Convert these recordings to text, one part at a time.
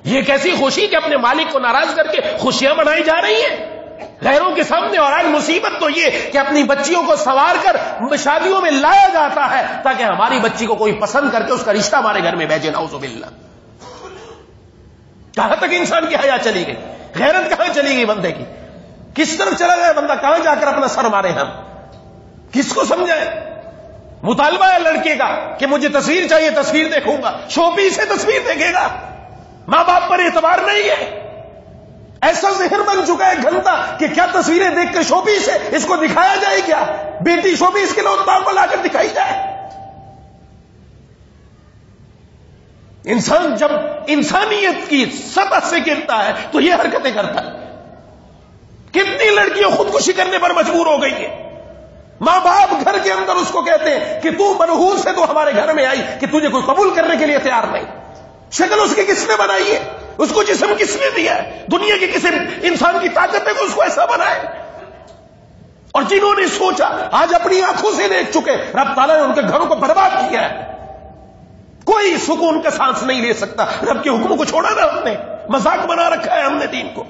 یہ کیسی خوشی کہ اپنے مالک کو ناراض کر کے خوشیاں منائی جا رہی ہیں غیروں کے سامنے. اور آج مصیبت تو یہ کہ اپنی بچیوں کو سنوار کر شادیوں میں لایا جاتا ہے تاکہ ہماری بچی کو کوئی پسند کر کے اس کا رشتہ ہمارے گھر میں بھیجے. نعوذ باللہ. کہاں تک انسان کی حیا چلی گئی؟ غیرت کہاں چلی گئی بندے کی؟ کس طرف چلا گیا بندہ؟ کہاں جا کر اپنا سر مارے ہم؟ کس کو سمجھائیں؟ مطالبہ ہے لڑکے کا کہ مجھے تصویر چاہیے، تصویر دیکھوں گا. شو پیس سے تصویر دیکھے گا، ماں باپ پر اعتبار نہیں ہے. ایسا ذہن بن چکا ہے گھنٹہ کہ کیا تصویریں دیکھ کے شو پیس ہے، اس کو دکھایا جائے. کیا بیٹی شو پیس کے لوگ کو لا کر دکھائی جائے؟ انسان جب انسانیت کی سطح سے گرتا ہے تو یہ حرکتیں کرتا ہے. کتنی لڑکیاں خودکشی کرنے پر مجبور ہو گئی ہیں. ماں باپ گھر کے اندر اس کو کہتے ہیں کہ تو منحوس ہے، تو ہمارے گھر میں آئی کہ تجھے کوئی قبول کرنے کے لیے تیار نہیں. شکل اس کی کس نے بنائی ہے؟ اس کو جسم کس نے دیا ہے؟ دنیا کے کسی انسان کی طاقت ہے کہ اس کو ایسا بنائے؟ اور جنہوں نے سوچا آج اپنی آنکھوں سے دیکھ چکے رب تعالیٰ نے ان کے گھروں کو برباد کیا ہے. کوئی سکون کا سانس نہیں لے سکتا. رب کے حکم کو چھوڑا نا ہم نے، مذاق بنا رکھا ہے ہم نے دین کو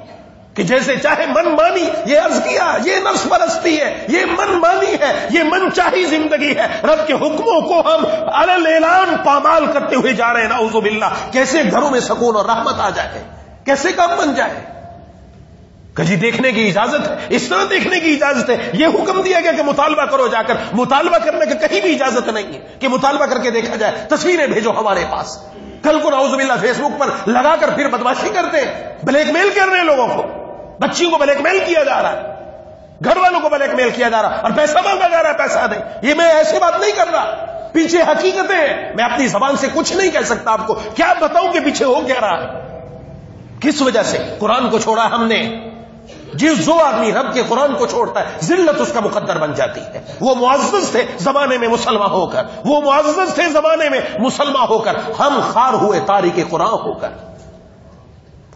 کہ جیسے چاہے من مانی. یہ عرض کیا یہ نفس پرستی ہے، یہ من مانی ہے، یہ من چاہی زندگی ہے. رب کے حکموں کو ہم علل اعلان پامال کرتے ہوئے جا رہے ہیں. نعوذ باللہ. کیسے گھروں میں سکون اور رحمت آ جائے، کیسے کام بن جائے. کجی دیکھنے کی اجازت ہے، اس طرح دیکھنے کی اجازت ہے. یہ حکم دیا گیا کہ مطالبہ کرو جا کر. مطالبہ کرنے کی کہیں بھی اجازت نہیں ہے کہ مطالبہ کر کے دیکھا جائے. تصویریں بھیجو ہمارے پاس. کل کو نعوذ باللہ فیس بک پر لگا کر پھر بدماشی کرتے ہیں، بلیک میل کر رہے ہیں لوگوں کو. بچیوں کو بلیک میل کیا جا رہا ہے، گھر والوں کو بلیک میل کیا جا رہا ہے، اور پیسہ مانگا جا رہا ہے پیسہ دیں. یہ میں ایسی بات نہیں کر رہا، پیچھے حقیقتیں ہیں. میں اپنی زبان سے کچھ نہیں کہہ سکتا. آپ کو کیا بتاؤں کہ پیچھے ہو کیا رہا ہے، کس وجہ سے قرآن کو چھوڑا ہم نے. جو آدمی رب کے قرآن کو چھوڑتا ہے ذلت اس کا مقدر بن جاتی ہے. وہ معزز تھے زمانے میں مسلمان ہو کر، وہ معزز تھے زمانے میں مسلمان ہو کر. ہم خار ہوئے تاریخ قرآن ہو کر.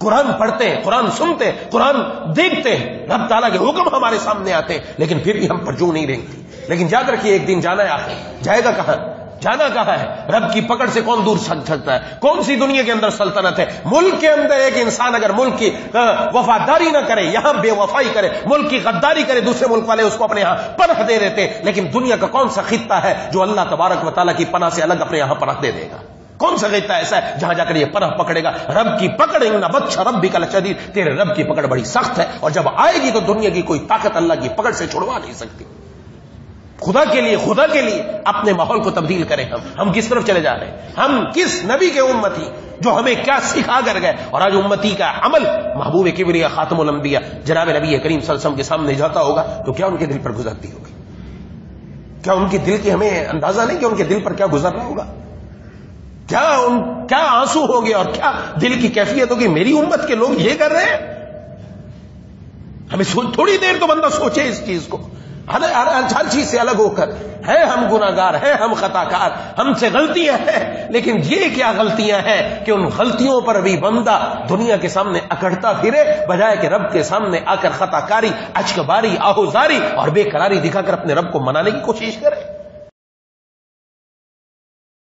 قرآن پڑھتے ہیں، قرآن سنتے ہیں، قرآن دیکھتے ہیں، رب تعالیٰ کے حکم ہمارے سامنے آتے ہیں، لیکن پھر بھی ہم پر جو نہیں رہتی. لیکن یاد رکھیے ایک دن جانا ہے. آخر جائے گا کہاں؟ جانا کہاں ہے؟ رب کی پکڑ سے کون دور سکتا ہے؟ کون سی دنیا کے اندر سلطنت ہے؟ ملک کے اندر ایک انسان اگر ملک کی وفاداری نہ کرے، یہاں بے وفائی کرے، ملک کی غداری کرے، دوسرے ملک والے اس کو اپنے یہاں پناہ دے دیتے. لیکن دنیا کا کون سا خطہ ہے جو اللہ تبارک و تعالیٰ کی پناہ سے الگ اپنے یہاں پناہ دے دے گا؟ کون سا خطہ ایسا ہے جہاں جا کر یہ پناہ پکڑے گا؟ رب کی پکڑ ان بطش ربک لشدید. تیرے رب کی پکڑ بڑی سخت ہے، اور جب آئے گی تو دنیا کی کوئی طاقت اللہ کی پکڑ سے چھڑوا نہیں سکتی. خدا کے لیے اپنے ماحول کو تبدیل کریں. ہم کس طرف چلے جا رہے ہیں؟ ہم کس نبی کے امتی جو ہمیں کیا سکھا کر گئے؟ اور آج امتی کا عمل محبوب کبریا خاتم الانبیاء جناب نبی کریم صلی اللہ علیہ وسلم کے سامنے جاتا ہوگا تو کیا ان کے دل پر گزرتی ہوگی؟ کیا ان کے دل کی ہمیں اندازہ نہیں کہ ان کے دل پر کیا گزر رہا ہوگا؟ کیا آنسو ہوں گے اور کیا دل کی کیفیت ہوگی؟ میری امت کے لوگ یہ کر رہے ہیں. ہمیں تھوڑی دیر تو بندہ سوچے اس چیز کو. ہر چیز سے الگ ہو کر ہے ہم گناہگار ہیں، ہم خطا کار، ہم سے غلطیاں ہیں، لیکن یہ کیا غلطیاں ہیں کہ ان غلطیوں پر بھی بندہ دنیا کے سامنے اکڑتا پھرے، بجائے کہ رب کے سامنے آ کر خطا کاری، اشک باری، آہوزاری اور بے قراری دکھا کر اپنے رب کو منانے کی کوشش کرے.